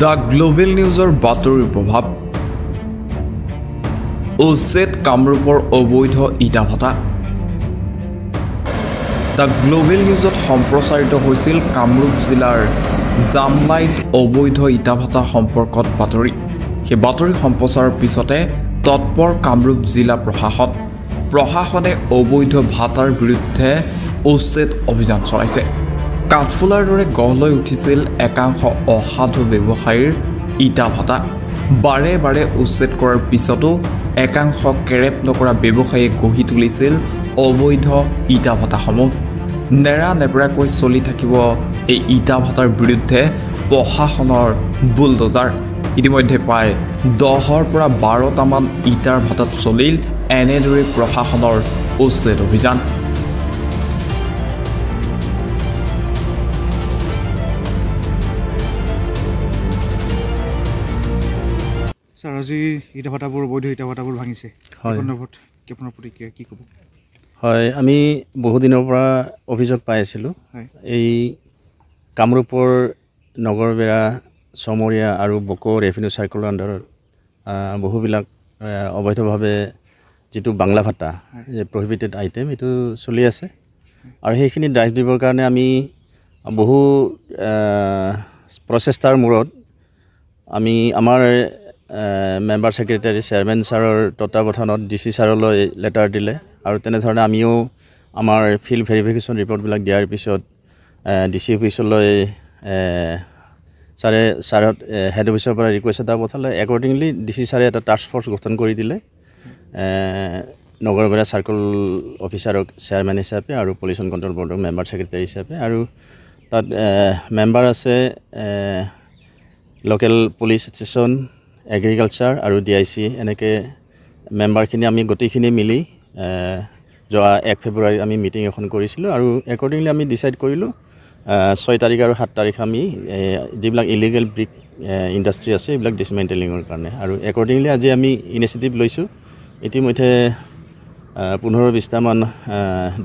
the global নিউজৰ বাতৰিৰ প্ৰভাৱ উচ্ছেদ কামৰূপৰ অবৈধ ইটা ভাটা দ্য গ্লোবেল নিউজত সম্প্ৰচাৰিত হৈছিল কামৰূপ জিলাৰ জামলাইত অবৈধ ইটা ভাটা সম্পৰ্কত বাতৰি সেই বাতৰি সম্প্ৰচাৰৰ পিছতে তৎপৰ কামৰূপ জিলা প্ৰশাসনে অবৈধ ভাটাৰ বিৰুদ্ধে উচ্ছেদ অভিযান চলাইছে কাঠফুলাৰ দৰে গঢ় লৈ উঠিছিল একাংশ অসাধু ব্যৱসায়ীৰ ইটা ভাটা বাৰে বাৰে উচ্ছেদ কৰাৰ পিছতো একাংশ কেৰেপ নকৰা ব্যৱসায়ীয়ে গঢ়ি তুলিছিল অবৈধ ইটা ভাটাসমূহ নেৰা নেপেৰাকৈ চলি থাকিব এই ইটা ভাটাৰ বিৰুদ্ধে প্ৰশাসনৰ বুলডোজাৰ ইতিমধ্যে প্ৰায় 10ৰ পৰা 12টামান ইটাৰ ভাটাত চলিল এনেদৰে প্ৰশাসনৰ উচ্ছেদ অভিযান স্যাৰ আজি ইটা ভাটাবোৰ বৈধ ইটা ভাটাবোৰ ভাঙিছে সন্দৰ্ভত আপোনাৰ প্ৰতিক্ৰিয়া কি ক'ব হয় আমি বহু দিনৰ পৰা অভিযোগ পাই আছিলোঁ এই কামৰূপৰ নগৰবেৰা সমৰীয়া আৰু বকো ৰেভিনিউ সাৰ্কেলৰ আণ্ডাৰত বহুবিলাক অবৈধভাৱে যেটো বাংলা ভাটা প্ৰহিবিটেড আইটেম এটো চলি আছে আৰু সেইখিনি ড্ৰাইভ দিবৰ কাৰণে আমি বহু প্ৰচেষ্টাৰ মূৰত আমি আমাৰ মেম্বাৰ সেক্ৰেটাৰী চেয়াৰমেন ছাৰৰ তত্ত্বাৱধানত ডিসি ছাৰলৈ লেটাৰ দিলে আৰু তেনেধৰণে আমিও আমাৰ ফিল্ড ভেৰিফিকেশ্যন ৰিপৰ্টবিলাক দিয়াৰ পিছত ডিসি অফিচলৈ ছাৰত হেড অফিচৰ পৰা ৰিকুৱেষ্ট এটা পঠালে একৰ্ডিংলি ডিসি ছাৰে এটা টাস্ক ফ'ৰ্চ গঠন কৰি দিলে নগৰবেৰা সাৰ্কেল অফিচাৰক চেয়াৰমেন হিচাপে আৰু পলিউশ্যন কণ্ট্ৰল বৰ্ডৰ মেম্বাৰ সেক্ৰেটাৰী হিচাপে আৰু তাত মেম্বাৰ আছে লোকেল পুলিচ ষ্টেচন এগ্ৰিকালচাৰ আৰু ডিআইচি এনেকে মেম্বাৰখিনি আমি গোটেইখিনি মিলি যোৱা 1 ফেব্ৰুৱাৰী আমি মিটিং এখন কৰিছিলোঁ আৰু একৰ্ডিংলি আমি ডিসাইড কৰিলোঁ 6 তাৰিখ আৰু 7 তাৰিখ আমি যিবিলাক ইলিগেল ব্ৰিক ইণ্ডাষ্ট্ৰি আছে এইবিলাক ডিসমেণ্টেলিঙৰ কাৰণে আৰু একৰ্ডিংলি আজি আমি ইনিচিয়েটিভ লৈছোঁ ইতিমধ্যে 15-20টামান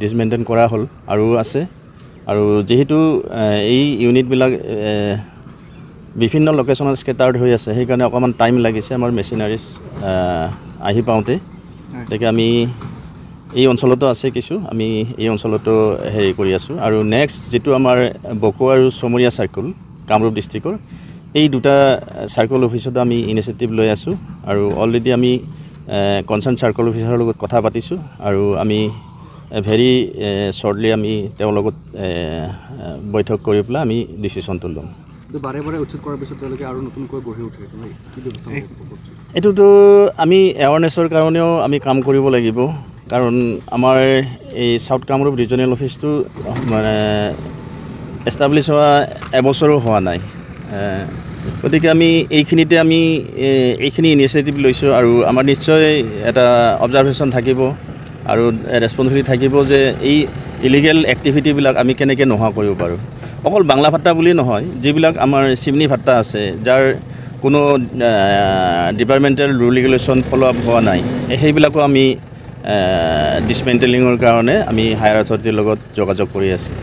ডিসমেণ্টেল কৰা হ'ল আৰু আছে আৰু যেহেতু এই ইউনিটবিলাক বিভিন্ন লোকেশনত স্কেটাৰ্ড হৈ আছে সেইকাৰণে অকমান টাইম লাগিছে আমাৰ মেচিনাৰিজ আহি পাওঁতে তাকে আমি এই অঞ্চলতো আছে কিছু আমি এই অঞ্চলতো হেৰি কৰি আছো আৰু নেক্সট যেটো আমাৰ বকো আৰু সমৰীয়া সাৰ্কেল কামৰূপ ডিস্ট্ৰিক্টৰ এই দুটা সাৰ্কেল অফিচত আমি ইনিচিয়েটিভ লৈ আছো আৰু অলৰেডি আমি কনসাৰ্ন সাৰ্কেল অফিচাৰৰ লগত কথা পাতিছো আৰু আমি ভেৰি শৰ্টলি আমি তেওঁৰ লগত বৈঠক কৰি পেলাই আমি ডিসিশনটো ল'ম তো বাৰে বাৰে উচ্ছেদ কৰাৰ পিছত তেওঁলোকে আৰু নতুনকৈ গঢ়ি উঠে এইটোতো আমি এৱাৰনেছৰ কাৰণেও আমি কাম কৰিব লাগিব কাৰণ আমাৰ এই সাউথ কামৰূপ ৰিজনেল অফিচটো মানে এষ্টাব্লিছ হোৱা এবছৰো হোৱা নাই গতিকে আমি এইখিনিতে আমি এইখিনি ইনিচিয়েটিভ লৈছোঁ আৰু আমাৰ নিশ্চয় এটা অবজাৰভেশ্যন থাকিব আৰু ৰেছপন্সিবিলিটি থাকিব যে এই ইলিগেল এক্টিভিটিবিলাক আমি কেনেকৈ নোহোৱা কৰিব পাৰোঁ অকল বাংলা ভাটা বুলি নহয় যিবিলাক আমাৰ চিমনি ভাটা আছে যাৰ কোনো ডিপাৰ্টমেণ্টেল ৰুল ৰেগুলেশ্যন ফলো আপ হোৱা নাই সেইবিলাকো আমি ডিসমেণ্টেলিঙৰ কাৰণে আমি হায়াৰ অথৰিটিৰ লগত যোগাযোগ কৰি আছোঁ